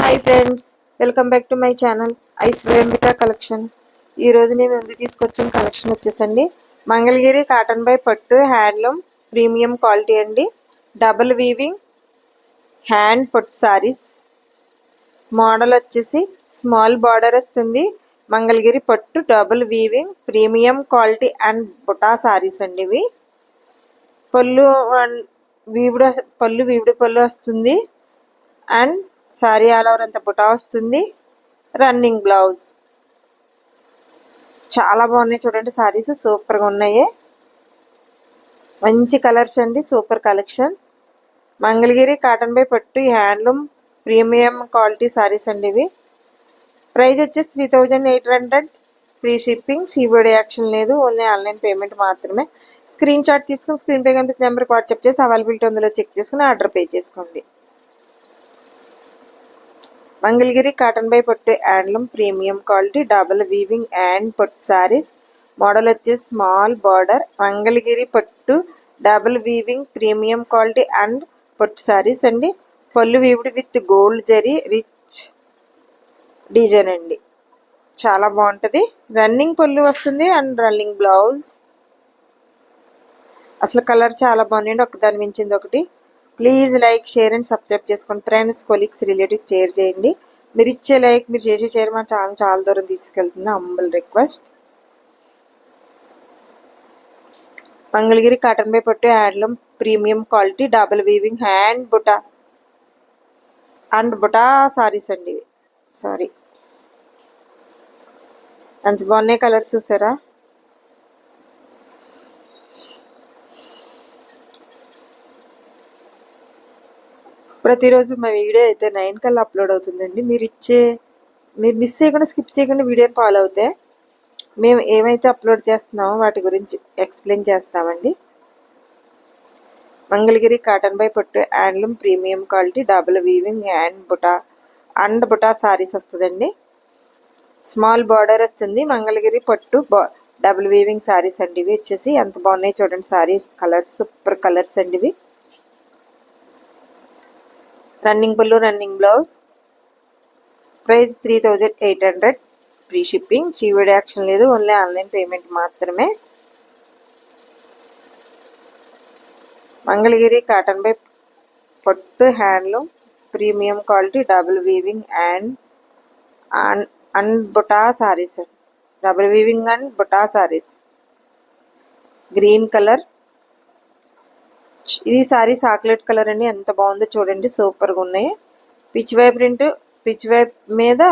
Hi friends, welcome back to my channel Aishwaryambika collection. ఈరోజు నేను ముందు తీసుకొచ్చిన కలెక్షన్ వచ్చేసండి మంగళగిరి కాటన్ బై పట్టు హ్యాండ్లూమ్ ప్రీమియం క్వాలిటీ అండి. డబుల్ వీవింగ్ హ్యాండ్ పట్టు సారీస్. మోడల్ వచ్చేసి స్మాల్ బార్డర్ వస్తుంది. మంగళగిరి పట్టు double weaving premium quality and బుటా సారీస్ అండి ఇవి. పళ్ళు వీవుడు పళ్ళు వస్తుంది అండ్ సారీ ఆల్ ఓవర్ అంతా బుటా వస్తుంది. Running blouse. చాలా బాగున్నాయి చూడండి, సారీస్ సూపర్గా ఉన్నాయి. మంచి కలర్స్ అండి, super collection. Mangalagiri cotton by పట్టు హ్యాండ్లూమ్ ప్రీమియం క్వాలిటీ సారీస్ అండి ఇవి. ప్రైస్ వచ్చేసి 3800. ఫ్రీ షిప్పింగ్, సిబిడి యాక్షన్ లేదు, ఓన్లీ ఆన్లైన్ పేమెంట్ మాత్రమే. స్క్రీన్ షాట్ తీసుకుని స్క్రీన్ పే కనిపిస్తున్న నెంబర్కి వాట్సాప్ చేసి అవైలబిలిటీ ఉందో చెక్ చేసుకుని ఆర్డర్ పే చేసుకోండి. మంగళగిరి కాటన్ బై పట్టు handloom premium quality double weaving and పట్టు సారీస్. మోడల్ వచ్చేసి స్మాల్ బార్డర్. మంగళగిరి పట్టు double weaving premium quality and పట్టు సారీస్ అండి. పళ్ళు వీవుడు with gold zari rich design అండి, చాలా బాగుంటుంది. రన్నింగ్ పళ్ళు వస్తుంది అండ్ రన్నింగ్ బ్లౌజ్. అసలు కలర్ చాలా బాగుందండి, ఒకదాని మించింది ఒకటి. Please like, share and subscribe చేసుకోండి. ఫ్రెండ్స్, కొలీగ్స్, రిలేటివ్స్ షేర్ చేయండి. మీరు ఇచ్చే లైక్, మీరు చేసే షేర్ మా ఛానల్ చాలా దూరం తీసుకెళ్తుంది. Humble request. Mangalagiri cotton by పట్టు handloom premium quality double weaving hand బుటా అండ్ బుటా సారీస్ అండి. సారీ, ఎంత బాగున్నాయి కలర్స్ చూసారా. ప్రతిరోజు మా వీడియో అయితే 9 కల్లా అప్లోడ్ అవుతుందండి. మీరు మిస్ చేయకుండా, స్కిప్ చేయకుండా వీడియోని ఫాలో అవుతే మేము ఏమైతే అప్లోడ్ చేస్తున్నామో వాటి గురించి ఎక్స్ప్లెయిన్ చేస్తామండి. మంగళగిరి కాటన్ బై పట్టు handloom premium quality double weaving and బుటా సారీస్ వస్తుందండి. స్మాల్ బార్డర్ వస్తుంది. మంగళగిరి పట్టు డబుల్ వీవింగ్ సారీస్ అండి ఇవి. వచ్చేసి ఎంత బాగున్నాయి చూడండి సారీస్. కలర్స్ సూపర్ కలర్స్ అండి ఇవి. రన్నింగ్ పళ్ళు, running blouse. Price 3800. Free shipping, సిబిడి యాక్షన్ లేదు, ఓన్లీ ఆన్లైన్ పేమెంట్ మాత్రమే. మంగళగిరి కాటన్ బై పట్టు handloom premium quality double weaving and బుటా సారీస్. డబుల్ వీవింగ్ అండ్ బుటా సారీస్. Green colour. ఇది సారీ చాక్లెట్ కలర్ అండి, ఎంత బాగుందో చూడండి, సూపర్గా ఉన్నాయి. పిచ్ వైప్ మీద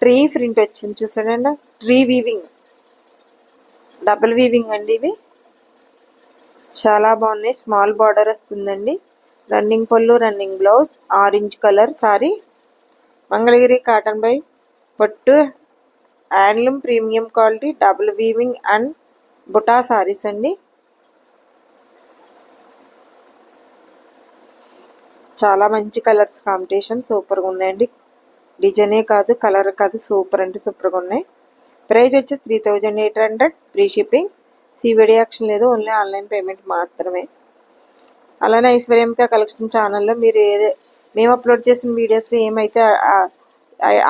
ట్రీ ప్రింట్ వచ్చింది చూసాడండి. ట్రీ వీవింగ్ డబుల్ వీవింగ్ అండి ఇవి. చాలా బాగున్నాయి. స్మాల్ బార్డర్ వస్తుందండి. రన్నింగ్ పళ్ళు, running blouse. Orange colour sorry. Mangalagiri cotton by పట్టు handloom premium quality double weaving and బుటా సారీస్ అండి. చాలా మంచి కలర్స్ కాంబినేషన్, సూపర్గా ఉన్నాయండి. డిజైనే కాదు, కలర్ కాదు, సూపర్ అంటే సూపర్గా ఉన్నాయి. ప్రైస్ వచ్చేసి 3800. ఫ్రీ షిప్పింగ్, సిబిడి యాక్షన్ లేదు, ఓన్లీ ఆన్లైన్ పేమెంట్ మాత్రమే. అలానే ఐశ్వర్యంక కలెక్షన్ ఛానల్లో మేము అప్లోడ్ చేసిన వీడియోస్లో ఏమైతే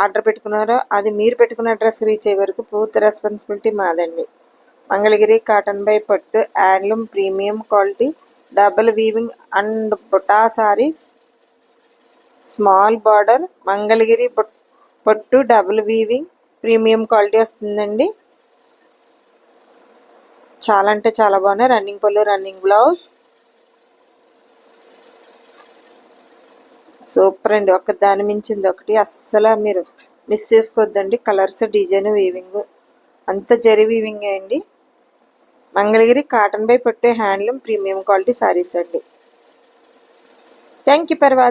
ఆర్డర్ పెట్టుకున్నారో అది మీరు పెట్టుకున్న అడ్రస్ రీచ్ అయ్యే వరకు పూర్తి రెస్పాన్సిబిలిటీ మాదండి. మంగళగిరి కాటన్ బై పట్టు handloom premium quality double weaving and బుటా సారీస్. Small border. మంగళగిరి పట్టు డబుల్ వీవింగ్ ప్రీమియం క్వాలిటీ వస్తుందండి. చాలా అంటే చాలా బాగున్నాయి. రన్నింగ్ పళ్ళు, రన్నింగ్ బ్లౌజ్. సూపర్ అండి, ఒక దాని మించింది ఒకటి. అస్సలు మీరు మిస్ చేసుకోవద్దండి. కలర్స్, డిజైన్, వీవింగ్ అంత జరీ వీవింగ్ అండి. మంగళగిరి కాటన్ బై పట్టు హ్యాండ్లూమ్ ప్రీమియం క్వాలిటీ సారీస్ అండి. Thank you for watching.